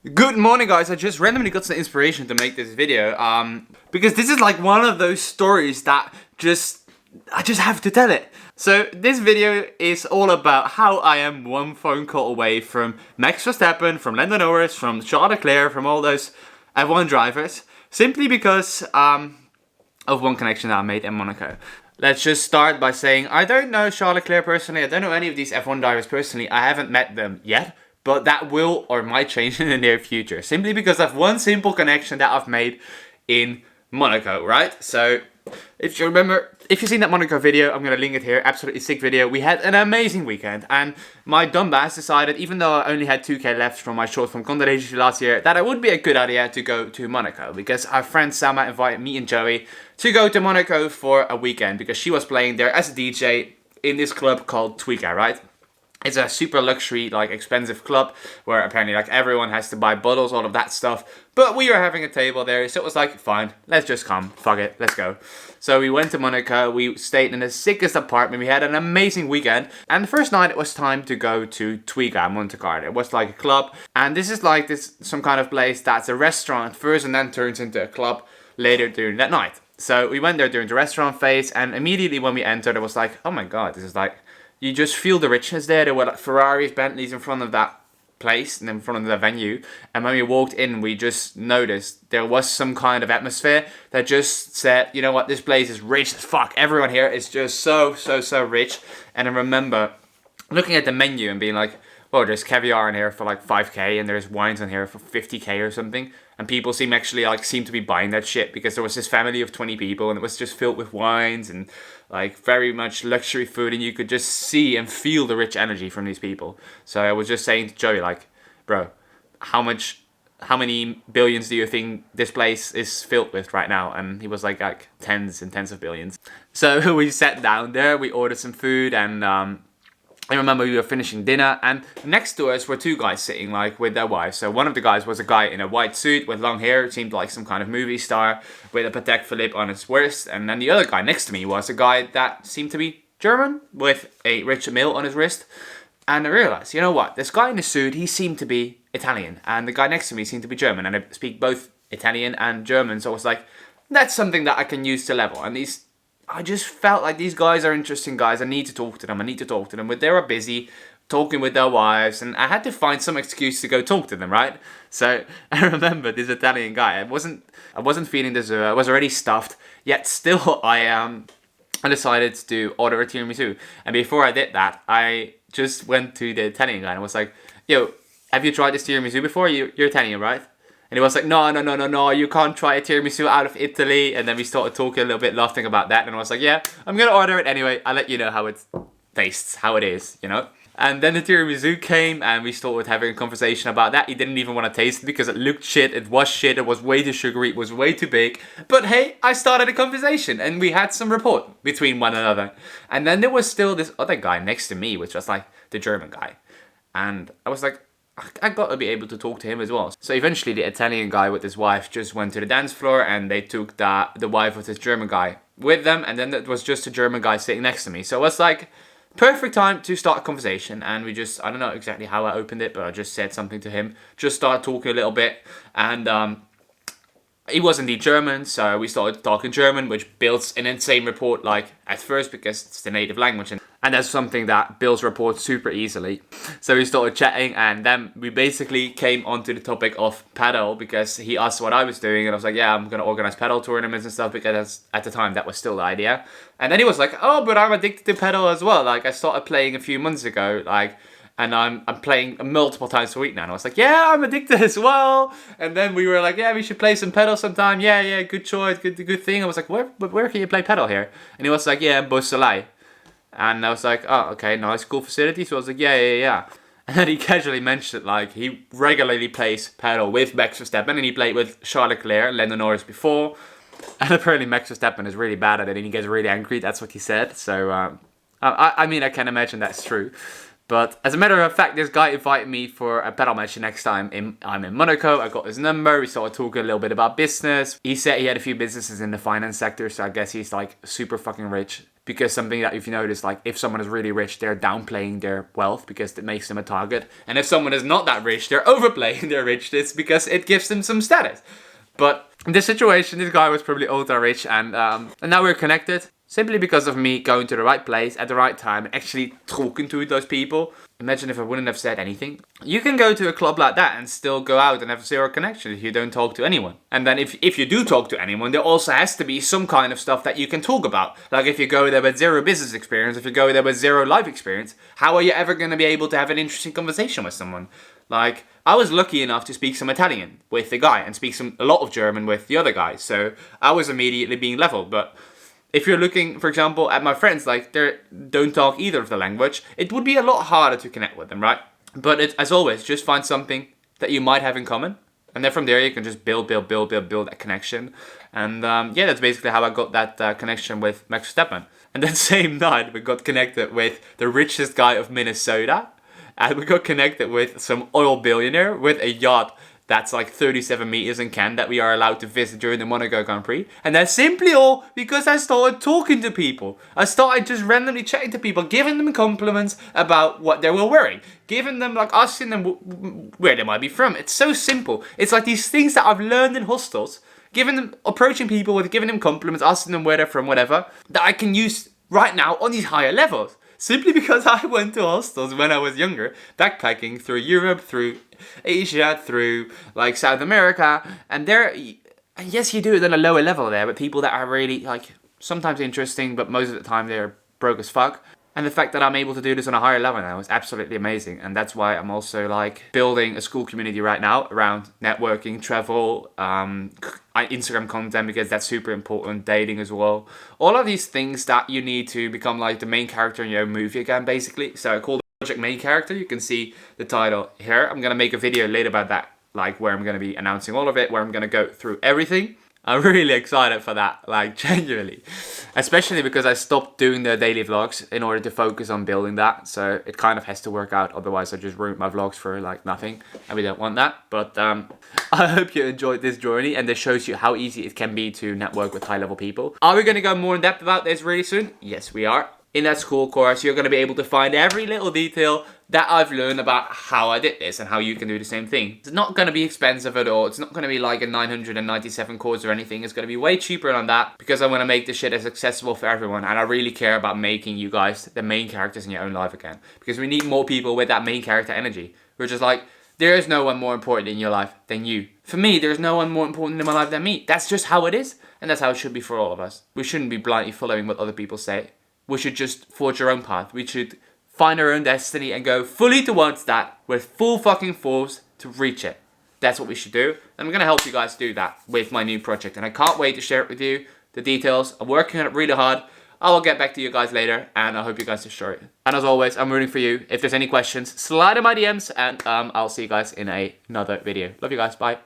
Good morning, guys. I just randomly got some inspiration to make this video, because this is like one of those stories that I just have to tell it. So this video is all about how I am one phone call away from Max Verstappen, from Lando Norris, from Charles Leclerc, from all those F1 drivers, simply because of one connection that I made in Monaco. Let's just start by saying I don't know Charles Leclerc personally. I don't know any of these F1 drivers personally. I haven't met them yet. But that will or might change in the near future. Simply because of one simple connection that I've made in Monaco, right? So, if you remember, if you've seen that Monaco video, I'm going to link it here. Absolutely sick video. We had an amazing weekend. And my dumbass decided, even though I only had 2k left from my short form content agency last year, that it would be a good idea to go to Monaco. Because our friend Sama invited me and Joey to go to Monaco for a weekend. Because she was playing there as a DJ in this club called Twiga, right? It's a super luxury, like, expensive club where apparently, like, everyone has to buy bottles, all of that stuff. But we were having a table there, so it was like, fine, let's just come. Fuck it, let's go. So we went to Monaco, we stayed in the sickest apartment, we had an amazing weekend. And the first night, it was time to go to Twiga, Monte Carlo. It was like a club, and this is like some kind of place that's a restaurant first and then turns into a club later during that night. So we went there during the restaurant phase, and immediately when we entered, it was like, oh my god, this is like... You just feel the richness there. There were like Ferraris, Bentleys in front of that place and in front of the venue. And when we walked in, we just noticed there was some kind of atmosphere that just said, you know what, this place is rich as fuck. Everyone here is just so rich. And I remember looking at the menu and being like, well, there's caviar in here for like 5k and there's wines in here for 50k or something. And people seem to be buying that shit because there was this family of 20 people and it was just filled with wines and like very much luxury food, and you could just see and feel the rich energy from these people. So I was just saying to Joey, like, bro, how many billions do you think this place is filled with right now? And he was like tens and tens of billions. So we sat down there, we ordered some food, and I remember we were finishing dinner, and next to us were two guys sitting like with their wives. So one of the guys was a guy in a white suit with long hair, it seemed like some kind of movie star, with a Patek Philippe on his wrist. And then the other guy next to me was a guy that seemed to be German with a Richard Mille on his wrist. And I realized, you know what, this guy in the suit, he seemed to be Italian, and the guy next to me seemed to be German, and I speak both Italian and German. So I was like, that's something that I can use to level. And I just felt like these guys are interesting guys. I need to talk to them. But they were busy talking with their wives, and I had to find some excuse to go talk to them, right? So I remember this Italian guy. I wasn't feeling dessert. I was already stuffed. Yet still, I decided to order a tiramisu. And before I did that, I just went to the Italian guy and I was like, "Yo, have you tried this tiramisu before? You're Italian, right?" And he was like, no, you can't try a tiramisu out of Italy. And then we started talking a little bit, laughing about that. And I was like, yeah, I'm going to order it anyway. I'll let you know how it tastes, how it is, you know. And then the tiramisu came and we started having a conversation about that. He didn't even want to taste it because it looked shit. It was way too sugary. It was way too big. But hey, I started a conversation and we had some rapport between one another. And then there was still this other guy next to me, which was like the German guy. And I was like, I got to be able to talk to him as well. So eventually the Italian guy with his wife just went to the dance floor and they took the wife of this German guy with them, and then it was just a German guy sitting next to me. So it was like perfect time to start a conversation, and we just, I don't know exactly how I opened it, but I just said something to him, just started talking a little bit, and he was indeed German, so we started talking German, which builds an insane rapport, like, at first, because it's the native language, and that's something that builds rapport super easily. So we started chatting, and then we basically came onto the topic of Padel, because he asked what I was doing, and I was like, yeah, I'm going to organize Padel tournaments and stuff, because at the time, that was still the idea. And then he was like, oh, but I'm addicted to Padel as well. Like, I started playing a few months ago, like... And I'm playing multiple times a week now. And I was like, yeah, I'm addicted as well. And then we were like, yeah, we should play some Padel sometime. Yeah, good choice, good thing. I was like, where can you play Padel here? And he was like, yeah, Beausoleil. And I was like, oh, okay, nice, cool facility. So I was like, yeah. And then he casually mentioned, like, he regularly plays Padel with Max Verstappen. And he played with Charles Leclerc and Lando Norris before. And apparently Max Verstappen is really bad at it. And he gets really angry. That's what he said. So, I mean, I can imagine that's true. But as a matter of fact, this guy invited me for a padel match next time. I'm in Monaco. I got his number. We started talking a little bit about business. He said he had a few businesses in the finance sector, so I guess he's like super fucking rich. Because something that if you notice, like if someone is really rich, they're downplaying their wealth because it makes them a target. And if someone is not that rich, they're overplaying their richness because it gives them some status. But in this situation, this guy was probably ultra rich, and now we're connected. Simply because of me going to the right place at the right time and actually talking to those people. Imagine if I wouldn't have said anything. You can go to a club like that and still go out and have zero connection if you don't talk to anyone. And then if you do talk to anyone, there also has to be some kind of stuff that you can talk about. Like if you go there with zero business experience, if you go there with zero life experience, how are you ever going to be able to have an interesting conversation with someone? Like, I was lucky enough to speak some Italian with the guy and speak a lot of German with the other guy. So I was immediately being leveled. But if you're looking, for example, at my friends, like they don't talk either of the language, it would be a lot harder to connect with them, right? But as always, just find something that you might have in common. And then from there, you can just build that connection. And yeah, that's basically how I got that connection with Max Verstappen. And that same night, we got connected with the richest guy of Minnesota. And we got connected with some oil billionaire with a yacht that's like 37 meters in Cannes that we are allowed to visit during the Monaco Grand Prix. And that's simply all because I started talking to people. I started just randomly chatting to people, giving them compliments about what they were wearing. Giving them, like, asking them where they might be from. It's so simple. It's like these things that I've learned in hostels. Approaching people with giving them compliments, asking them where they're from, whatever. That I can use right now on these higher levels. Simply because I went to hostels when I was younger, backpacking through Europe, through Asia, through like South America, and yes, you do it on a lower level there, but people that are really like sometimes interesting, but most of the time they're broke as fuck. And the fact that I'm able to do this on a higher level now is absolutely amazing. And that's why I'm also like building a school community right now around networking, travel, Instagram content, because that's super important, dating as well. All of these things that you need to become like the main character in your own movie again, basically. So I call the project main character. You can see the title here. I'm going to make a video later about that, like where I'm going to be announcing all of it, where I'm going to go through everything. I'm really excited for that, like genuinely. Especially because I stopped doing the daily vlogs in order to focus on building that. So it kind of has to work out, otherwise I just ruin my vlogs for like nothing. And we don't want that. But I hope you enjoyed this journey, and this shows you how easy it can be to network with high level people. Are we going to go more in depth about this really soon? Yes, we are. In that school course, you're going to be able to find every little detail that I've learned about how I did this and how you can do the same thing. It's not going to be expensive at all. It's not going to be like a 997 course or anything. It's going to be way cheaper than that because I want to make this shit as accessible for everyone. And I really care about making you guys the main characters in your own life again. Because we need more people with that main character energy. We're just like, there is no one more important in your life than you. For me, there's no one more important in my life than me. That's just how it is. And that's how it should be for all of us. We shouldn't be blindly following what other people say. We should just forge our own path. We should find our own destiny and go fully towards that with full fucking force to reach it. That's what we should do. And I'm going to help you guys do that with my new project. And I can't wait to share it with you. The details. I'm working on it really hard. I will get back to you guys later. And I hope you guys enjoy it. And as always, I'm rooting for you. If there's any questions, slide in my DMs. And I'll see you guys in another video. Love you guys. Bye.